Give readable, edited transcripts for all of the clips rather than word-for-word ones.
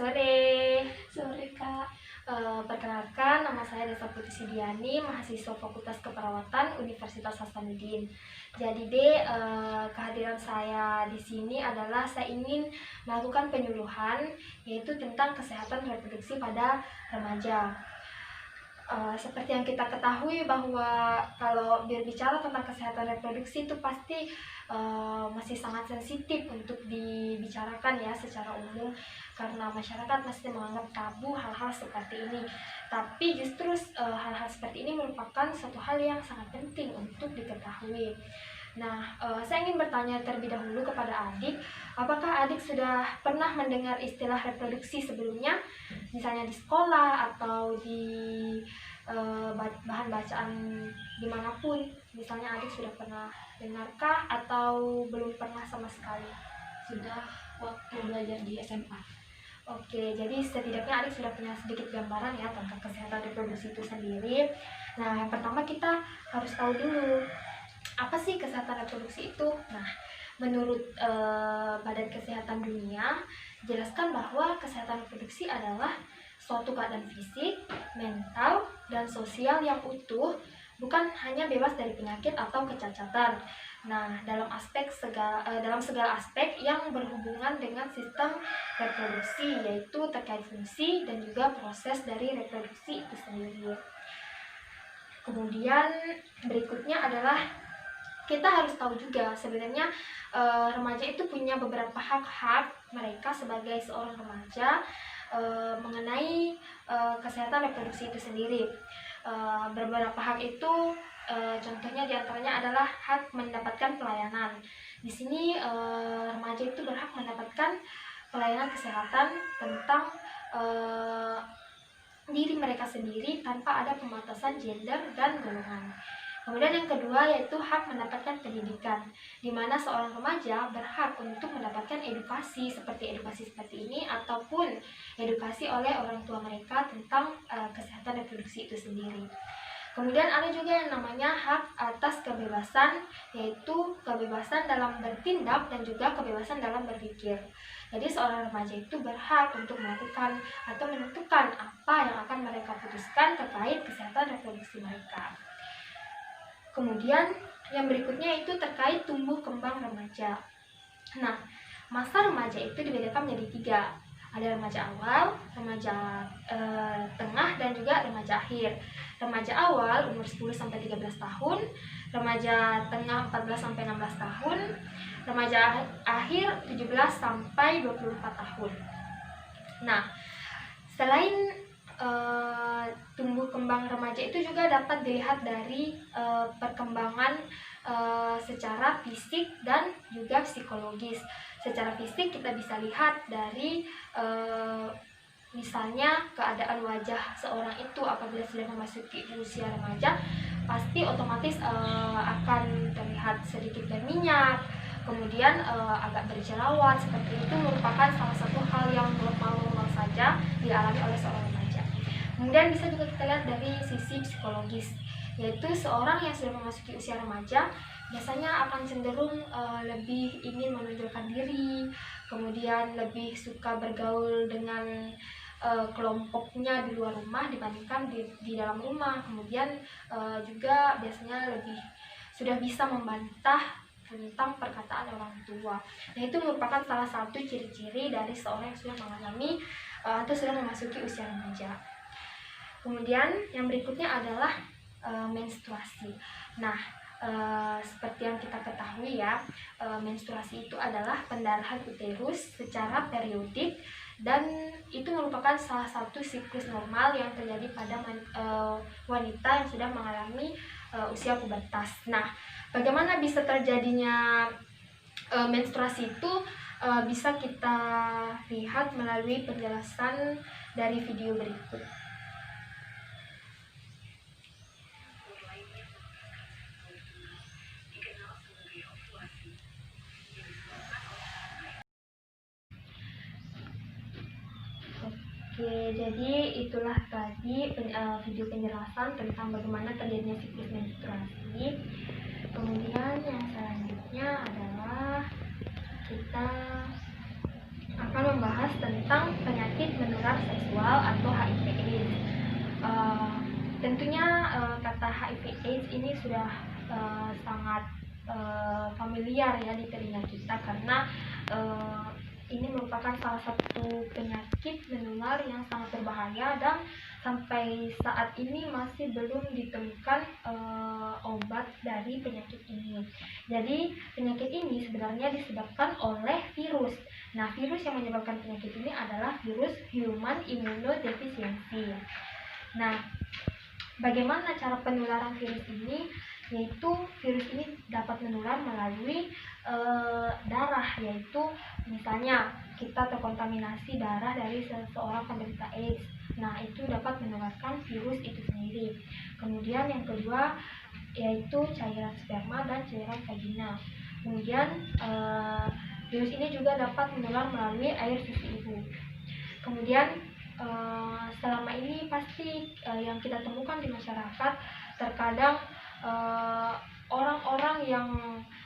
sore. Sore, Kak. Perkenalkan, nama saya Desa Putri Sidiani, mahasiswa Fakultas Keperawatan Universitas Hasanuddin. Jadi kehadiran saya di sini adalah saya ingin melakukan penyuluhan, yaitu tentang kesehatan reproduksi pada remaja. Seperti yang kita ketahui bahwa kalau berbicara tentang kesehatan reproduksi itu pasti masih sangat sensitif untuk dibicarakan ya secara umum, karena masyarakat masih menganggap tabu hal-hal seperti ini. Tapi justru hal-hal seperti ini merupakan suatu hal yang sangat penting untuk diketahui. Nah, saya ingin bertanya terlebih dahulu kepada adik, apakah adik sudah pernah mendengar istilah reproduksi sebelumnya, misalnya di sekolah atau di bahan bacaan dimanapun? Misalnya adik sudah pernah dengarkah atau belum pernah sama sekali? Sudah waktu belajar di SMA. Oke, jadi setidaknya adik sudah punya sedikit gambaran ya tentang kesehatan reproduksi itu sendiri. Nah, yang pertama kita harus tahu dulu apa sih kesehatan reproduksi itu. Nah, menurut Badan Kesehatan Dunia, jelaskan bahwa kesehatan reproduksi adalah suatu keadaan fisik, mental, dan sosial yang utuh, bukan hanya bebas dari penyakit atau kecacatan. Nah, dalam segala aspek yang berhubungan dengan sistem reproduksi, yaitu terkait fungsi dan juga proses dari reproduksi itu sendiri. Kemudian berikutnya adalah kita harus tahu juga sebenarnya remaja itu punya beberapa hak-hak mereka sebagai seorang remaja mengenai kesehatan reproduksi itu sendiri. Beberapa hak itu contohnya diantaranya adalah hak mendapatkan pelayanan. Di sini remaja itu berhak mendapatkan pelayanan kesehatan tentang diri mereka sendiri tanpa ada pembatasan gender dan golongan. Kemudian yang kedua yaitu hak mendapatkan pendidikan, di mana seorang remaja berhak untuk mendapatkan edukasi seperti ini ataupun edukasi oleh orang tua mereka tentang kesehatan reproduksi itu sendiri. Kemudian ada juga yang namanya hak atas kebebasan, yaitu kebebasan dalam bertindak dan juga kebebasan dalam berpikir. Jadi seorang remaja itu berhak untuk melakukan atau menentukan apa yang akan mereka putuskan terkait kesehatan reproduksi mereka. Kemudian yang berikutnya itu terkait tumbuh kembang remaja. Nah, masa remaja itu dibedakan menjadi 3. Ada remaja awal, remaja tengah, dan juga remaja akhir. Remaja awal umur 10-13 tahun, remaja tengah 14-16 tahun, remaja akhir 17-24 tahun. Nah, selain tumbuh kembang remaja itu juga dapat dilihat dari perkembangan secara fisik dan juga psikologis. Secara fisik kita bisa lihat dari misalnya keadaan wajah seorang itu apabila sudah memasuki usia remaja, pasti otomatis akan terlihat sedikit berminyak, kemudian agak berjerawat. Seperti itu merupakan salah satu hal yang normal-normal saja dialami oleh seorang remaja. Kemudian bisa juga kita lihat dari sisi psikologis, yaitu seorang yang sudah memasuki usia remaja biasanya akan cenderung lebih ingin menonjolkan diri, kemudian lebih suka bergaul dengan kelompoknya di luar rumah dibandingkan di dalam rumah. Kemudian juga biasanya lebih sudah bisa membantah tentang perkataan orang tua. Nah, itu merupakan salah satu ciri-ciri dari seorang yang sudah mengalami atau sudah memasuki usia remaja. Kemudian yang berikutnya adalah menstruasi. Nah, seperti yang kita ketahui ya, menstruasi itu adalah pendarahan uterus secara periodik, dan itu merupakan salah satu siklus normal yang terjadi pada wanita yang sudah mengalami usia pubertas. Nah, bagaimana bisa terjadinya menstruasi itu bisa kita lihat melalui penjelasan dari video berikut. Oke, jadi itulah tadi video penjelasan tentang bagaimana terjadinya siklus menstruasi. Kemudian yang selanjutnya adalah kita akan membahas tentang penyakit menular seksual atau HIV/AIDS. Tentunya kata HIV/AIDS ini sudah sangat familiar ya di telinga kita, karena ini merupakan salah satu penyakit menular yang sangat berbahaya dan sampai saat ini masih belum ditemukan obat dari penyakit ini. Jadi penyakit ini sebenarnya disebabkan oleh virus. Nah, virus yang menyebabkan penyakit ini adalah virus Human Immunodeficiency. Nah, bagaimana cara penularan virus ini? Yaitu virus ini dapat menular melalui darah, yaitu misalnya kita terkontaminasi darah dari seseorang penderita AIDS. Nah, itu dapat menularkan virus itu sendiri. Kemudian yang kedua yaitu cairan sperma dan cairan vagina. Kemudian virus ini juga dapat menular melalui air susu ibu. Kemudian selama ini pasti yang kita temukan di masyarakat, terkadang orang-orang yang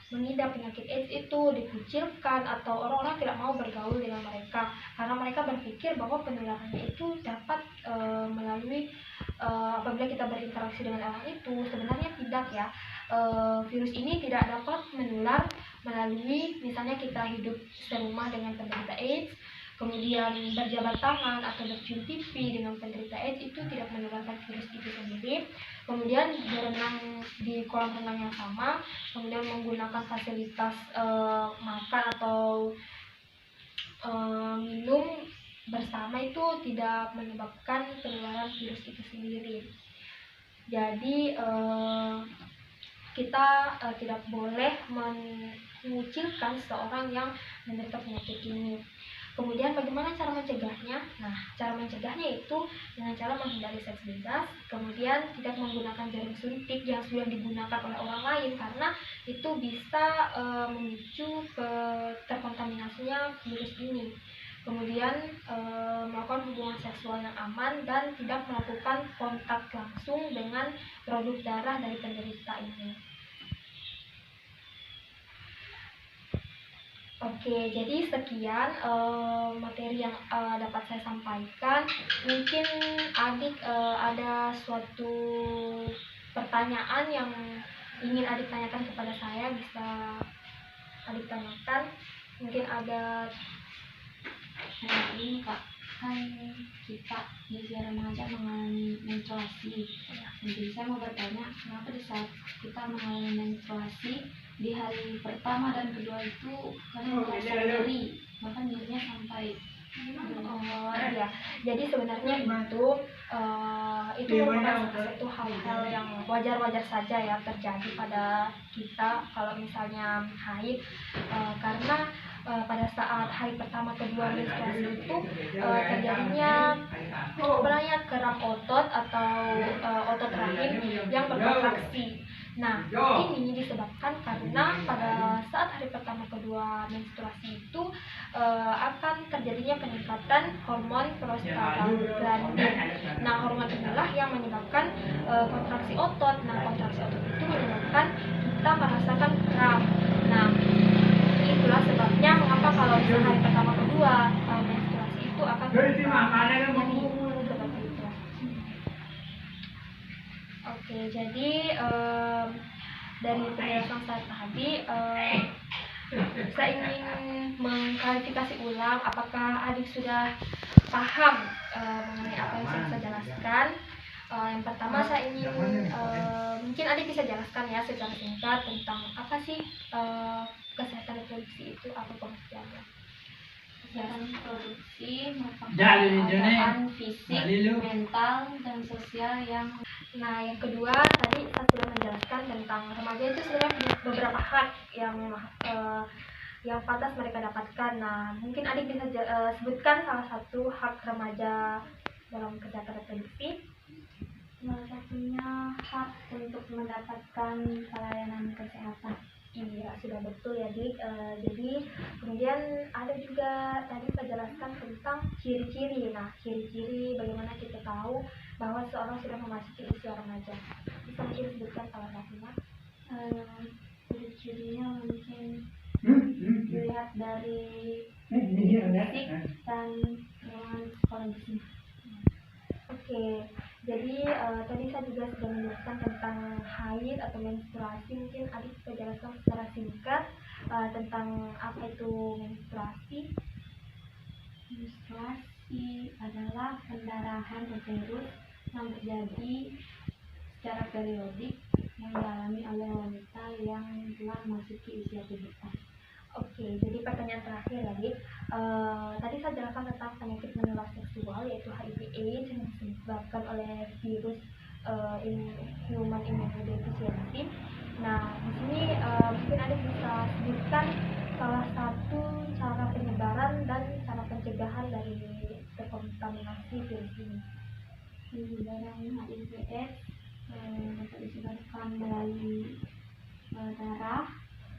mengidap penyakit AIDS itu dikucilkan atau orang-orang tidak mau bergaul dengan mereka karena mereka berpikir bahwa penularannya itu dapat melalui apabila kita berinteraksi dengan orang itu. Sebenarnya tidak ya. Virus ini tidak dapat menular melalui misalnya kita hidup serumah dengan penderita AIDS, kemudian berjabat tangan atau bercium pipi dengan penderita AIDS, itu tidak menularkan virus itu sendiri. Kemudian berenang di kolam renang yang sama, kemudian menggunakan fasilitas makan atau minum bersama, itu tidak menyebabkan penularan virus itu sendiri. Jadi kita tidak boleh mengucilkan seseorang yang menderita penyakit ini. Kemudian bagaimana cara mencegahnya? Nah, cara mencegahnya itu dengan cara menghindari seks bebas, kemudian tidak menggunakan jarum suntik yang sudah digunakan oleh orang lain, karena itu bisa memicu terkontaminasinya virus ini. Kemudian melakukan hubungan seksual yang aman dan tidak melakukan kontak langsung dengan produk darah dari penderita ini. Oke, jadi sekian materi yang dapat saya sampaikan. Mungkin adik ada suatu pertanyaan yang ingin adik tanyakan kepada saya, bisa adik tanyakan. Mungkin ada. Ini Kak, kan kita di usia remaja mengalami menstruasi. Jadi saya mau bertanya, kenapa di saat kita mengalami menstruasi di hari pertama dan kedua itu kadang merasa nyeri, bahkan nyerinya sampai Ya, jadi sebenarnya itu merupakan satu hal-hal yang wajar-wajar saja ya terjadi pada kita kalau misalnya haid, karena pada saat hari pertama kedua menstruasi itu terjadinya sebenarnya keram otot atau otot rahim yang berkontraksi. Nah, ini disebabkan karena pada saat hari pertama kedua menstruasi itu akan terjadinya peningkatan hormon prostaglandin. Nah, hormon inilah yang menyebabkan kontraksi otot. Nah, kontraksi otot itu menyebabkan kita merasakan kram. Nah, itulah sebabnya mengapa kalau di hari pertama kedua menstruasi itu akan seperti itu. Oke, jadi dari penjelasan saya tadi, saya ingin mengklarifikasi ulang apakah adik sudah paham mengenai apa yang saya jelaskan. Yang pertama saya ingin mungkin adik bisa jelaskan ya secara singkat tentang apa sih kesehatan reproduksi itu, apa pengertiannya? kesehatan reproduksi merupakan keadaan fisik, mental, dan sosial yang. Nah, yang kedua tadi saya sudah menjelaskan tentang remaja itu sebenarnya beberapa hak yang pantas mereka dapatkan. Nah, mungkin adik bisa sebutkan salah satu hak remaja dalam kesehatan reproduksi. Salah satunya hak untuk mendapatkan pelayanan kesehatan. Iya, sudah betul ya, Dik. Jadi kemudian ada juga tadi saya jelaskan tentang ciri-ciri. Nah, ciri-ciri bagaimana kita tahu bahwa seorang sudah memasuki usia remaja. Bisa mungkin sebutkan salah satunya? Ciri-cirinya mungkin Dilihat dilihat dari fisik dan perkembangan psikologisnya. Oke, jadi tadi saya juga sudah menjelaskan tentang haid atau menstruasi. Mungkin Adik bisa jelaskan secara singkat tentang apa itu menstruasi. Menstruasi adalah pendarahan uterus yang terjadi secara periodik yang dialami oleh wanita yang telah memasuki usia pubertas. Oke, jadi pertanyaan terakhir lagi. Tadi saya jelaskan tentang penyakit menular seksual yaitu HIV/AIDS yang disebabkan oleh virus human immunodeficiency. Nah, di sini mungkin Adik bisa sebutkan salah satu cara penyebaran dan cara pencegahan dari terkontaminasi virus ini. Penyebaran HIV/AIDS dapat disebarkan melalui darah,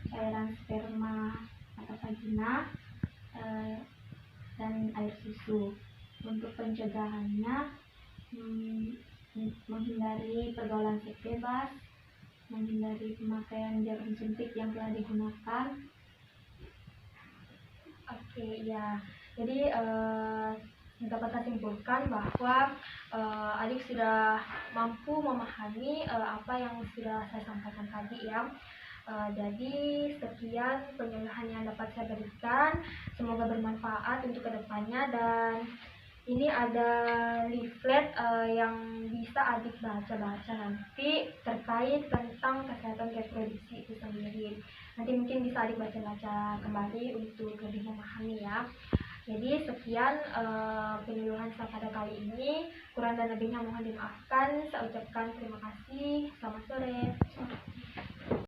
cairan sperma atau vagina, dan air susu. Untuk pencegahannya, menghindari pergaulan seks bebas, menghindari pemakaian jarum suntik yang telah digunakan. Oke, ya. Jadi dapat saya simpulkan bahwa Adik sudah mampu memahami apa yang sudah saya sampaikan tadi ya. Jadi sekian penjelasan yang dapat saya berikan. Semoga bermanfaat untuk kedepannya, dan ini ada leaflet yang bisa Adik baca-baca nanti terkait tentang kesehatan reproduksi itu sendiri. Nanti mungkin bisa Adik baca-baca kembali untuk lebih memahami ya. Jadi sekian penyuluhan saya pada kali ini. Kurang dan lebihnya mohon dimaafkan. Saya ucapkan terima kasih. Selamat sore.